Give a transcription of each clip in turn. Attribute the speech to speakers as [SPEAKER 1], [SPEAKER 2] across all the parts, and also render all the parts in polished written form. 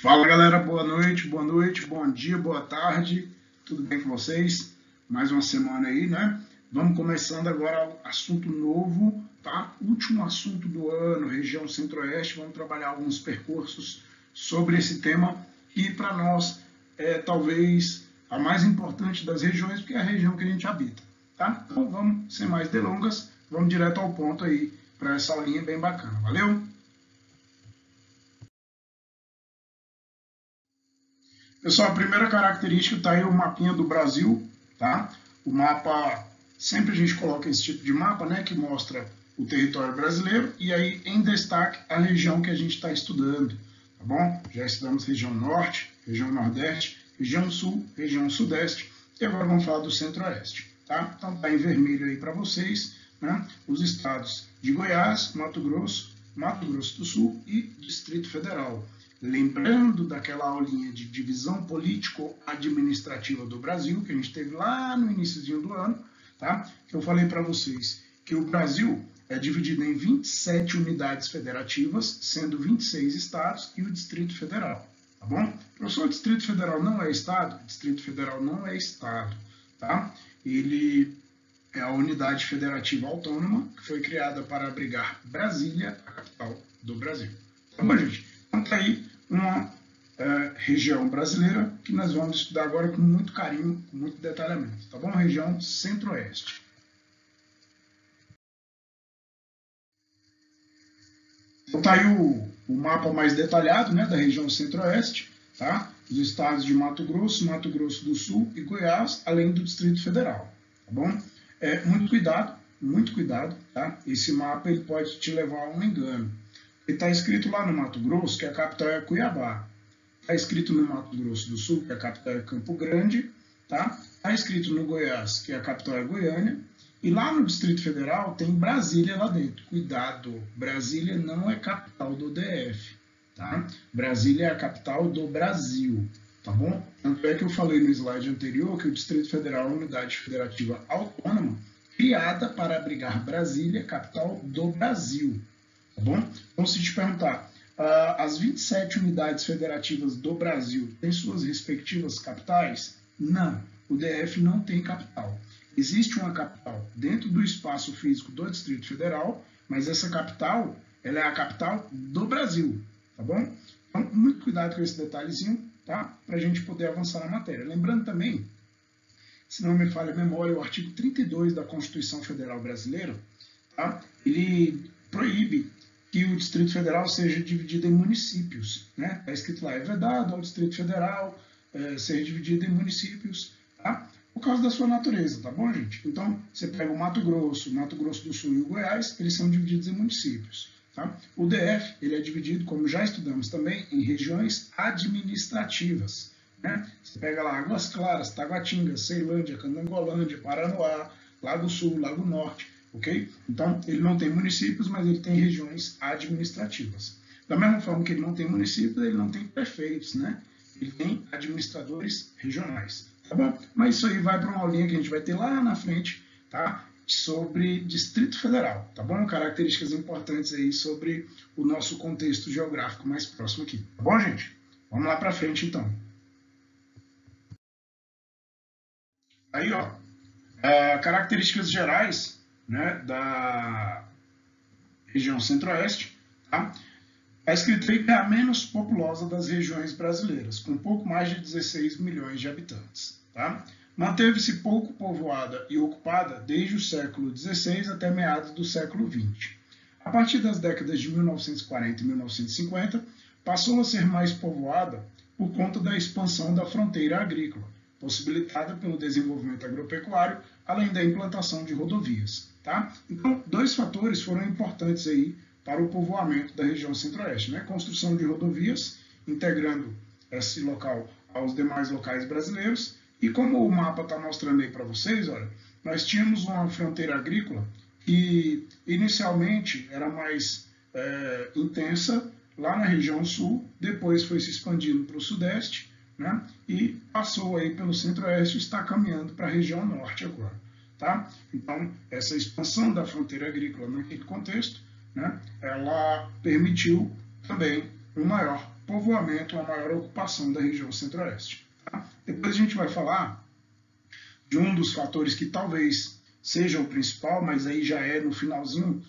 [SPEAKER 1] Fala galera, boa noite, bom dia, boa tarde, tudo bem com vocês? Mais uma semana aí, né? Vamos começando agora assunto novo, tá? Último assunto do ano, região centro-oeste, vamos trabalhar alguns percursos sobre esse tema e para nós é talvez a mais importante das regiões, porque é a região que a gente habita, tá? Então vamos, sem mais delongas, vamos direto ao ponto aí para essa aulinha bem bacana, valeu? Pessoal, a primeira característica está aí o mapinha do Brasil, tá? O mapa, sempre a gente coloca esse tipo de mapa, né, que mostra o território brasileiro e aí em destaque a região que a gente está estudando, tá bom? Já estudamos região norte, região nordeste, região sul, região sudeste e agora vamos falar do centro-oeste, tá? Então tá em vermelho aí para vocês, né? Os estados de Goiás, Mato Grosso do Sul e Distrito Federal. Lembrando daquela aulinha de divisão político-administrativa do Brasil, que a gente teve lá no iníciozinho do ano, tá? Que eu falei para vocês que o Brasil é dividido em 27 unidades federativas, sendo 26 estados e o Distrito Federal, tá bom? Professor, o Distrito Federal não é estado? O Distrito Federal não é estado, tá? Ele é a unidade federativa autônoma que foi criada para abrigar Brasília, a capital do Brasil. Tá bom, gente? Então tá aí uma região brasileira que nós vamos estudar agora com muito carinho, com muito detalhamento, tá bom? Região centro-oeste. Então tá aí o mapa mais detalhado, né, da região centro-oeste, tá? Os estados de Mato Grosso do Sul e Goiás, além do Distrito Federal, tá bom? Muito cuidado, tá? Esse mapa ele pode te levar a um engano. Ele está escrito lá no Mato Grosso que a capital é Cuiabá. Está escrito no Mato Grosso do Sul que a capital é Campo Grande. Tá? Está escrito no Goiás que a capital é Goiânia. E lá no Distrito Federal tem Brasília lá dentro. Cuidado, Brasília não é capital do DF. Tá? Brasília é a capital do Brasil. Tá bom? Tanto é que eu falei no slide anterior que o Distrito Federal é uma unidade federativa autônoma criada para abrigar Brasília, capital do Brasil. Tá bom? Então, se te perguntar, as 27 unidades federativas do Brasil têm suas respectivas capitais? Não, o DF não tem capital. Existe uma capital dentro do espaço físico do Distrito Federal, mas essa capital, ela é a capital do Brasil, tá bom? Então, muito cuidado com esse detalhezinho, tá? Para a gente poder avançar na matéria. Lembrando também, se não me falha a memória, o artigo 32 da Constituição Federal Brasileira, tá? Ele proíbe que o Distrito Federal seja dividido em municípios. Né? Está escrito lá, é vedado ao Distrito Federal ser dividido em municípios, tá? Por causa da sua natureza, tá bom, gente? Então, você pega o Mato Grosso do Sul e o Goiás, eles são divididos em municípios. Tá? O DF, ele é dividido, como já estudamos também, em regiões administrativas. Né? Você pega lá Águas Claras, Taguatinga, Ceilândia, Candangolândia, Paranoá, Lago Sul, Lago Norte, ok? Então, ele não tem municípios, mas ele tem regiões administrativas. Da mesma forma que ele não tem municípios, ele não tem prefeitos, né? Ele tem administradores regionais, tá bom? Mas isso aí vai para uma aulinha que a gente vai ter lá na frente, tá? Sobre Distrito Federal, tá bom? Características importantes aí sobre o nosso contexto geográfico mais próximo aqui, tá bom, gente? Vamos lá para frente, então. Aí, ó, características gerais, né, da região centro-oeste, tá? Está escrito aí que é a menos populosa das regiões brasileiras, com pouco mais de 16 milhões de habitantes. Tá? Manteve-se pouco povoada e ocupada desde o século XVI até meados do século XX. A partir das décadas de 1940 e 1950, passou a ser mais povoada por conta da expansão da fronteira agrícola, possibilitada pelo desenvolvimento agropecuário, além da implantação de rodovias. Tá? Então, dois fatores foram importantes aí para o povoamento da região centro-oeste, né? Construção de rodovias, integrando esse local aos demais locais brasileiros, e como o mapa está mostrando aí para vocês, olha, nós tínhamos uma fronteira agrícola que inicialmente era mais intensa lá na região sul, depois foi se expandindo para o sudeste, né? E passou aí pelo centro-oeste e está caminhando para a região norte agora. Tá? Então, essa expansão da fronteira agrícola naquele contexto, né, ela permitiu também um maior povoamento, uma maior ocupação da região centro-oeste. Tá? Depois a gente vai falar de um dos fatores que talvez seja o principal, mas aí já é no finalzinho,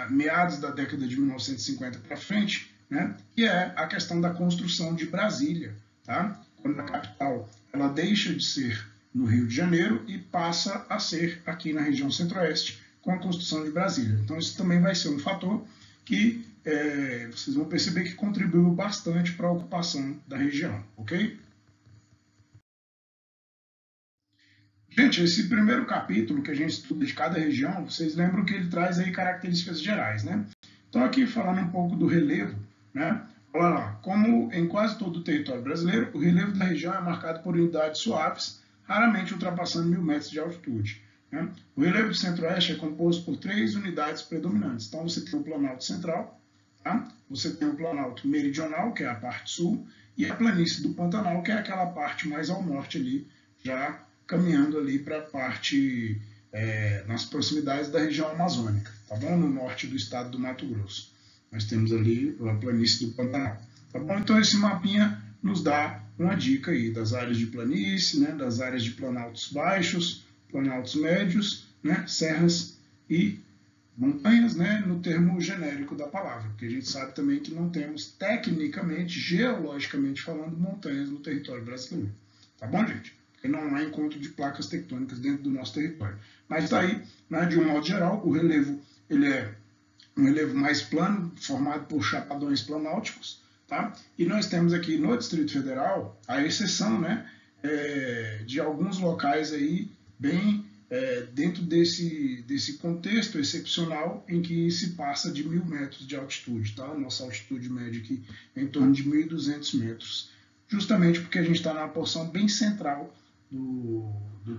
[SPEAKER 1] meados da década de 1950 para frente, né, que é a questão da construção de Brasília. Tá? Quando a capital ela deixa de ser no Rio de Janeiro e passa a ser aqui na região centro-oeste com a construção de Brasília. Então isso também vai ser um fator que vocês vão perceber que contribuiu bastante para a ocupação da região, ok? Gente, esse primeiro capítulo que a gente estuda de cada região, vocês lembram que ele traz aí características gerais, né? Então aqui falando um pouco do relevo, né? Olha lá, como em quase todo o território brasileiro, o relevo da região é marcado por unidades suaves, raramente ultrapassando 1.000 metros de altitude. Né? O relevo do centro-oeste é composto por 3 unidades predominantes. Então você tem o Planalto Central, tá? Você tem o Planalto Meridional, que é a parte sul, e a planície do Pantanal, que é aquela parte mais ao norte ali, já caminhando ali para a parte nas proximidades da região amazônica, tá bom? No norte do estado do Mato Grosso. Nós temos ali a planície do Pantanal, tá bom? Então esse mapinha nos dá uma dica aí das áreas de planície, né, das áreas de planaltos baixos, planaltos médios, né, serras e montanhas, né, no termo genérico da palavra, porque a gente sabe também que não temos tecnicamente, geologicamente falando, montanhas no território brasileiro, tá bom, gente? Porque não há encontro de placas tectônicas dentro do nosso território. Mas está aí, né, de um modo geral, o relevo ele é um relevo mais plano, formado por chapadões planálticos, tá? E nós temos aqui no Distrito Federal a exceção, né, de alguns locais aí bem dentro desse contexto excepcional em que se passa de 1.000 metros de altitude, tá? Nossa altitude média aqui é em torno de 1.200 metros, justamente porque a gente está na porção bem central do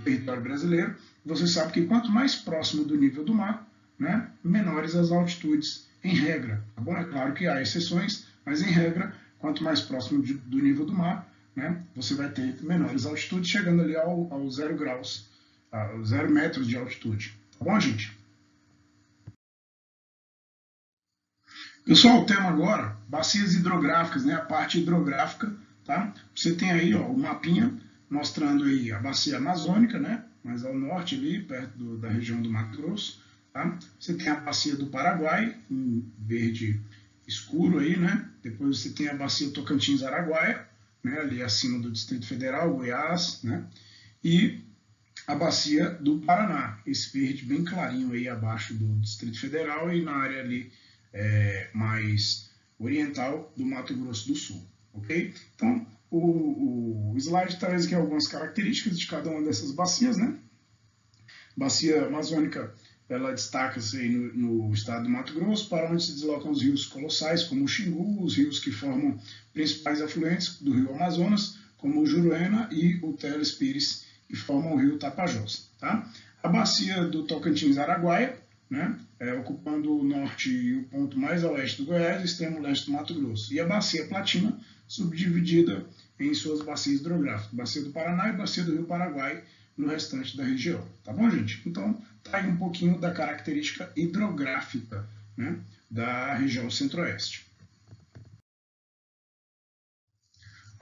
[SPEAKER 1] território brasileiro. Você sabe que quanto mais próximo do nível do mar, né, menores as altitudes em regra, tá bom? É claro que há exceções, mas em regra, quanto mais próximo do nível do mar, né, você vai ter menores altitudes, chegando ali ao 0 graus, aos 0 metros de altitude, tá bom, gente? Pessoal, o tema agora, bacias hidrográficas, né, a parte hidrográfica, tá? Você tem aí, ó, o mapinha mostrando aí a bacia amazônica, né, mais ao norte ali, perto da região do Mato Grosso. Tá? Você tem a bacia do Paraguai, em verde escuro aí, né? Depois você tem a bacia Tocantins-Araguaia, né? Ali acima do Distrito Federal, Goiás, né? E a bacia do Paraná, esse verde bem clarinho aí abaixo do Distrito Federal e na área ali mais oriental do Mato Grosso do Sul, ok? Então, o slide traz aqui algumas características de cada uma dessas bacias, né? Bacia amazônica, ela destaca-se no estado do Mato Grosso, para onde se deslocam os rios colossais, como o Xingu, os rios que formam principais afluentes do rio Amazonas, como o Juruena e o Teles Pires, que formam o rio Tapajós. Tá? A bacia do Tocantins-Araguaia, né, ocupando o norte e o ponto mais a oeste do Goiás e extremo leste do Mato Grosso. E a bacia Platina, subdividida em suas bacias hidrográficas, bacia do Paraná e bacia do rio Paraguai, no restante da região. Tá bom, gente? Então, tá aí um pouquinho da característica hidrográfica, né, da região centro-oeste.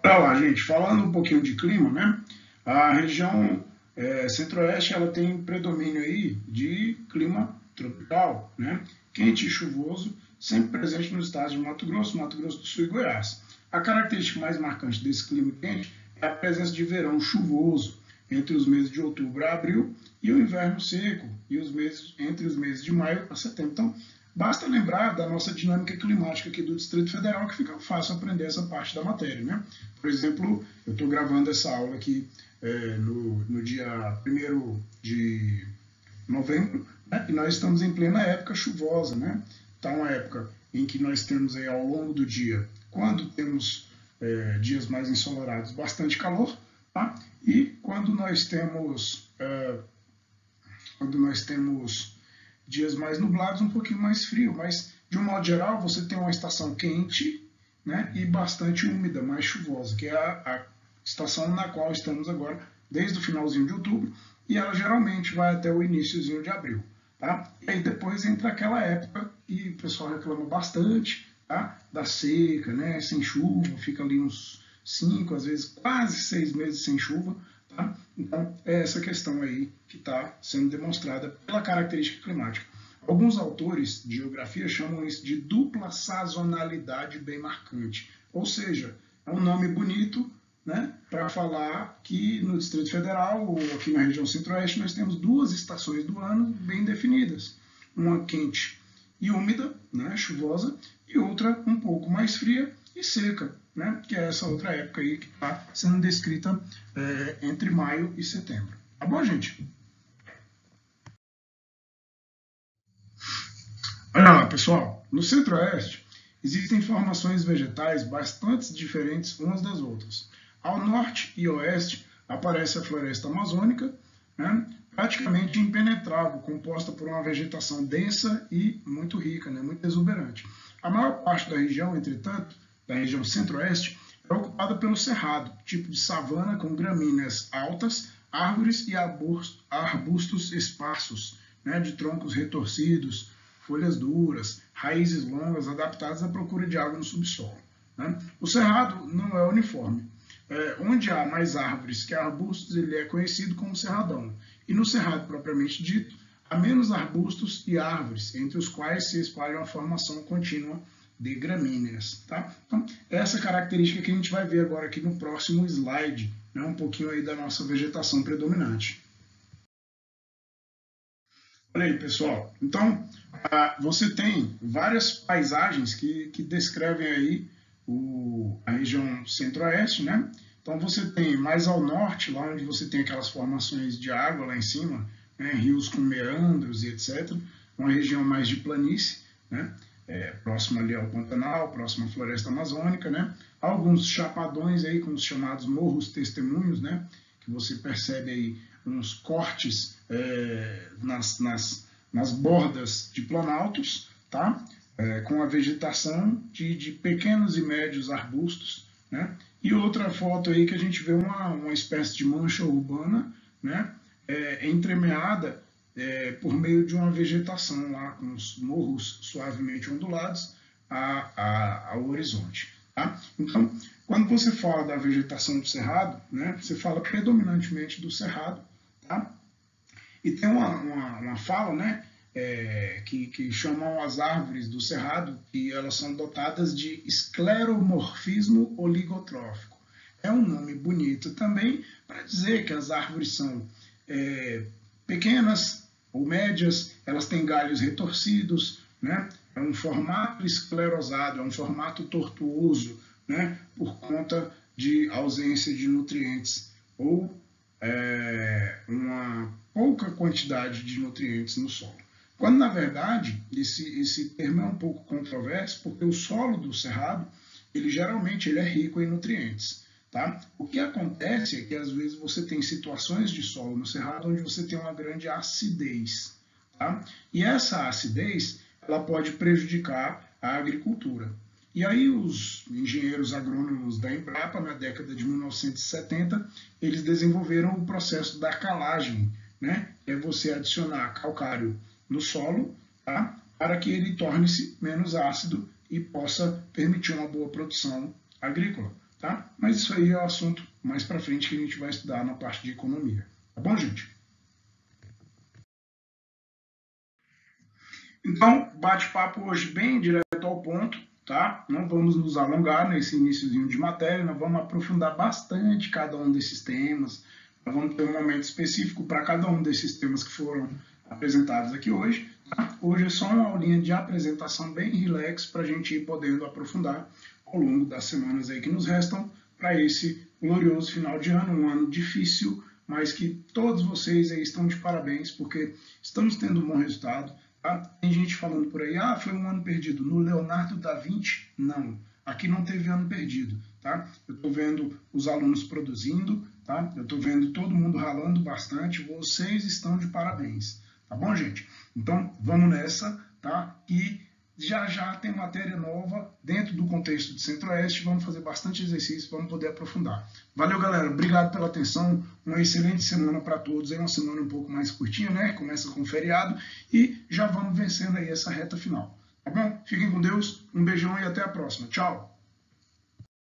[SPEAKER 1] Olha lá, gente, falando um pouquinho de clima, né, a região centro-oeste ela tem predomínio aí de clima tropical, né, quente e chuvoso, sempre presente nos estados de Mato Grosso do Sul e Goiás. A característica mais marcante desse clima quente é a presença de verão chuvoso, entre os meses de outubro a abril, e o inverno seco, e entre os meses de maio a setembro. Então, basta lembrar da nossa dinâmica climática aqui do Distrito Federal, que fica fácil aprender essa parte da matéria, né? Por exemplo, eu estou gravando essa aula aqui no dia 1º de novembro, né? E nós estamos em plena época chuvosa, né? Está uma época em que nós temos aí ao longo do dia, quando temos dias mais ensolarados, bastante calor, tá? E quando nós temos dias mais nublados, um pouquinho mais frio, mas de um modo geral você tem uma estação quente, né, e bastante úmida, mais chuvosa, que é a estação na qual estamos agora desde o finalzinho de outubro, e ela geralmente vai até o iniciozinho de abril. Tá? E aí depois entra aquela época que o pessoal reclama bastante, tá? Da seca, né? Sem chuva, fica ali uns 5, às vezes quase 6 meses sem chuva. Tá? Então, é essa questão aí que está sendo demonstrada pela característica climática. Alguns autores de geografia chamam isso de dupla sazonalidade bem marcante. Ou seja, é um nome bonito, né, para falar que no Distrito Federal, ou aqui na região centro-oeste, nós temos 2 estações do ano bem definidas. Uma quente e úmida, né, chuvosa, e outra um pouco mais fria e seca, né, que é essa outra época aí que está sendo descrita entre maio e setembro. Tá bom, gente? Olha lá, pessoal, no centro-oeste existem formações vegetais bastante diferentes umas das outras. Ao norte e oeste aparece a floresta amazônica, né, praticamente impenetrável, composta por uma vegetação densa e muito rica, né, muito exuberante. A maior parte da região, entretanto, da região centro-oeste, é ocupada pelo cerrado, tipo de savana com gramíneas altas, árvores e arbustos esparsos, né, de troncos retorcidos, folhas duras, raízes longas adaptadas à procura de água no subsolo. Né? O cerrado não é uniforme. Onde há mais árvores que arbustos, ele é conhecido como cerradão. E no cerrado propriamente dito, há menos arbustos e árvores, entre os quais se espalha uma formação contínua de gramíneas. Tá? Então, essa característica que a gente vai ver agora aqui no próximo slide, né? Um pouquinho aí da nossa vegetação predominante. Olha aí, pessoal. Então, você tem várias paisagens que descrevem aí a região centro-oeste, né? Então, você tem mais ao norte, lá onde você tem aquelas formações de água lá em cima, né? Rios com meandros e etc. Uma região mais de planície, né? Próximo ali ao Pantanal, próximo à floresta amazônica, né? Alguns chapadões aí, com os chamados morros testemunhos, né? Que você percebe aí uns cortes nas bordas de planaltos, tá? Com a vegetação de pequenos e médios arbustos, né? E outra foto aí que a gente vê uma espécie de mancha urbana, né? Entremeada por meio de uma vegetação lá com os morros suavemente ondulados ao horizonte. Tá? Então, quando você fala da vegetação do cerrado, né, você fala predominantemente do cerrado, tá? E tem uma fala, né, que chamam as árvores do cerrado, que elas são dotadas de escleromorfismo oligotrófico. É um nome bonito também para dizer que as árvores são pequenas ou médias, elas têm galhos retorcidos, né? É um formato esclerosado, é um formato tortuoso, né? Por conta de ausência de nutrientes ou uma pouca quantidade de nutrientes no solo. Quando, na verdade, esse termo é um pouco controverso, porque o solo do cerrado, geralmente é rico em nutrientes. Tá? O que acontece é que, às vezes, você tem situações de solo no cerrado onde você tem uma grande acidez. Tá? E essa acidez ela pode prejudicar a agricultura. E aí os engenheiros agrônomos da Embrapa, na década de 1970, eles desenvolveram o processo da calagem, né? É você adicionar calcário no solo, tá? Para que ele torne-se menos ácido e possa permitir uma boa produção agrícola. Tá? Mas isso aí é o assunto mais para frente que a gente vai estudar na parte de economia. Tá bom, gente? Então, bate-papo hoje bem direto ao ponto, tá? Não vamos nos alongar nesse iniciozinho de matéria, nós vamos aprofundar bastante cada um desses temas, nós vamos ter um momento específico para cada um desses temas que foram apresentados aqui hoje. Tá? Hoje é só uma aulinha de apresentação bem relax para a gente ir podendo aprofundar ao longo das semanas aí que nos restam para esse glorioso final de ano, um ano difícil, mas que todos vocês aí estão de parabéns, porque estamos tendo um bom resultado. Tá? Tem gente falando por aí, foi um ano perdido. No Leonardo da Vinci, não. Aqui não teve ano perdido. Tá? Eu estou vendo os alunos produzindo, tá? Eu estou vendo todo mundo ralando bastante, vocês estão de parabéns. Tá bom, gente? Então, vamos nessa, tá? E já tem matéria nova dentro do contexto de Centro-Oeste, vamos fazer bastante exercício, vamos poder aprofundar. Valeu, galera, obrigado pela atenção, uma excelente semana para todos, é uma semana um pouco mais curtinha, né? Começa com feriado e já vamos vencendo aí essa reta final. Tá bom? Fiquem com Deus, um beijão e até a próxima. Tchau!